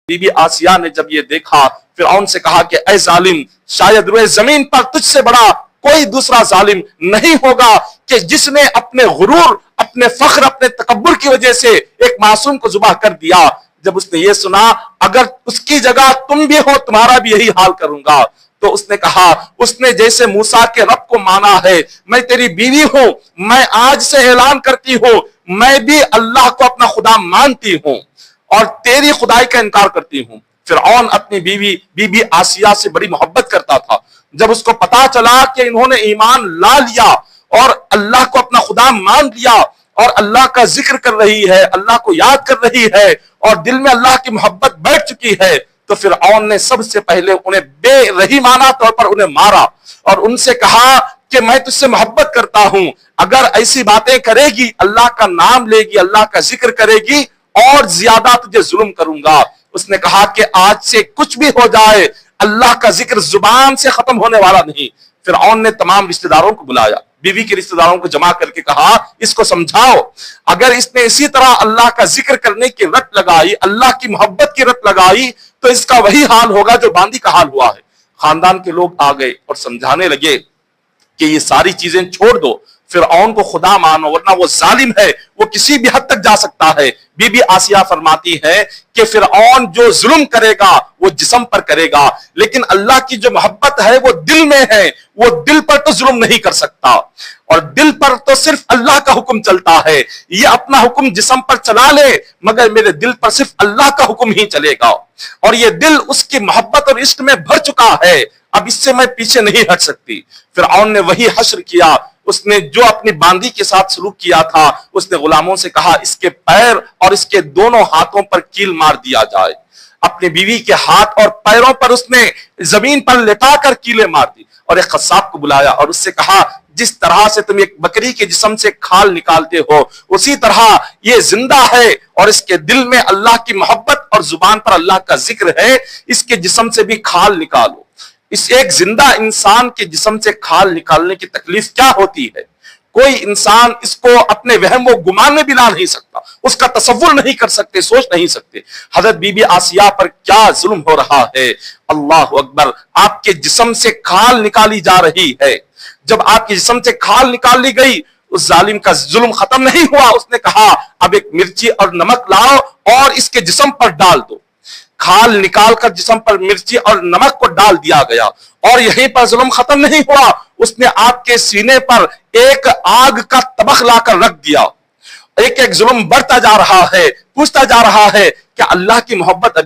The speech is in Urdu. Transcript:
بی بی آسیہ نے جب یہ دیکھا فرعون سے کہا کہ اے ظالم، شاید روئے زمین پر تجھ سے بڑا کوئی دوسرا ظالم نہیں ہوگا کہ جس نے اپنے غرور، اپنے فخر، اپنے تکبر کی وجہ سے ایک معصوم کو ذبح کر دیا۔ جب اس نے یہ سنا اگر اس کی جگہ تم بھی ہو تمہارا بھی یہی حال کروں گا، تو اس نے کہا، اس نے جیسے موسیٰ کے رب کو مانا ہے، میں تیری بیوی ہوں، میں آج سے اعلان کرتی ہوں میں بھی اللہ کو اپنا خدا مانتی ہوں اور تیری خدائی کا انکار کرتی ہوں۔ فرعون اپنی بی بی آسیہ سے بڑی محبت کرتا تھا۔ جب اس کو پتا چلا کہ انہوں نے ایمان لا لیا اور اللہ کو اپنا خدا مان لیا اور اللہ کا ذکر کر رہی ہے، اللہ کو یاد کر رہی ہے اور دل میں اللہ کی محبت بیٹھ چکی ہے، تو فرعون نے سب سے پہلے انہیں بے رحمانہ طور پر انہیں مارا اور ان سے کہا کہ میں تجھ سے محبت کرتا ہوں، اگر ایسی باتیں کرے گی، اللہ کا نام لے گی، اللہ کا ذکر کرے گی اور زیادہ تجھے ظلم کروں گا۔ اس نے کہا کہ آج سے کچھ بھی ہو جائے اللہ کا ذکر زبان سے ختم ہونے والا نہیں۔ فرعون نے تمام رشتہ داروں کو بلایا، بیوی کے رشتہ داروں کو جمع کر کے کہا اس کو سمجھاؤ، اگر اس نے اسی طرح اللہ کا ذکر کرنے کی رٹ لگائی، اللہ کی محبت کی رٹ لگائی، تو اس کا وہی حال ہوگا جو باندی کا حال ہوا ہے۔ خاندان کے لوگ آ گئے اور سمجھانے لگے کہ یہ ساری چیزیں چھوڑ دو، فرعون کو خدا مانو ورنہ وہ ظالم ہے، وہ کسی بھی حد تک جا سکتا ہے۔ بی بی آسیہ فرماتی ہے کہ فرعون جو ظلم کرے گا وہ جسم پر کرے گا، لیکن اللہ کی جو محبت ہے وہ دل میں ہے، وہ دل پر تو ظلم نہیں کر سکتا، اور دل پر تو صرف اللہ کا حکم چلتا ہے۔ یہ اپنا حکم جسم پر چلا لے مگر میرے دل پر صرف اللہ کا حکم ہی چلے گا، اور یہ دل اس کی محبت اور عشق میں بھر چکا ہے، اب اس سے میں پیچھے نہیں ہٹ سکتی۔ فرعون نے وہی حشر کیا، اس نے جو اپنی باندی کے ساتھ سلوک کیا تھا، اس نے غلاموں سے کہا اس کے پیر اور اس کے دونوں ہاتھوں پر کیل مار دیا جائے۔ اپنی بیوی کے ہاتھ اور پیروں پر اس نے زمین پر لٹا کر کیلیں مار دی اور ایک قصاب کو بلایا اور اس سے کہا جس طرح سے تم ایک بکری کے جسم سے کھال نکالتے ہو اسی طرح یہ زندہ ہے اور اس کے دل میں اللہ کی محبت اور زبان پر اللہ کا ذکر ہے، اس کے جسم سے بھی کھال نکالو۔ اس ایک زندہ انسان کے جسم سے کھال نکالنے کی تکلیف کیا ہوتی ہے؟ کوئی انسان اس کو اپنے وہم و گمان میں بھی لا نہیں سکتا، اس کا تصور نہیں کر سکتے، سوچ نہیں سکتے۔ حضرت بی بی آسیہ پر کیا ظلم ہو رہا ہے، اللہ اکبر۔ آپ کے جسم سے کھال نکالی جا رہی ہے، جب آپ کے جسم سے کھال نکال لی گئی اس ظالم کا ظلم ختم نہیں ہوا، اس نے کہا اب ایک مرچی اور نمک لاؤ اور اس کے جسم پر ڈال دو۔ کھال نکال کر جسم پر مرچی اور نمک کو ڈال دیا گیا اور یہیں پر ظلم ختم نہیں ہوا، اس نے آپ کے سینے پر ایک آگ کا طبق لا کر رکھ دیا۔ ایک ایک ظلم بڑھتا جا رہا ہے، پوچھتا جا رہا ہے کہ اللہ کی محبت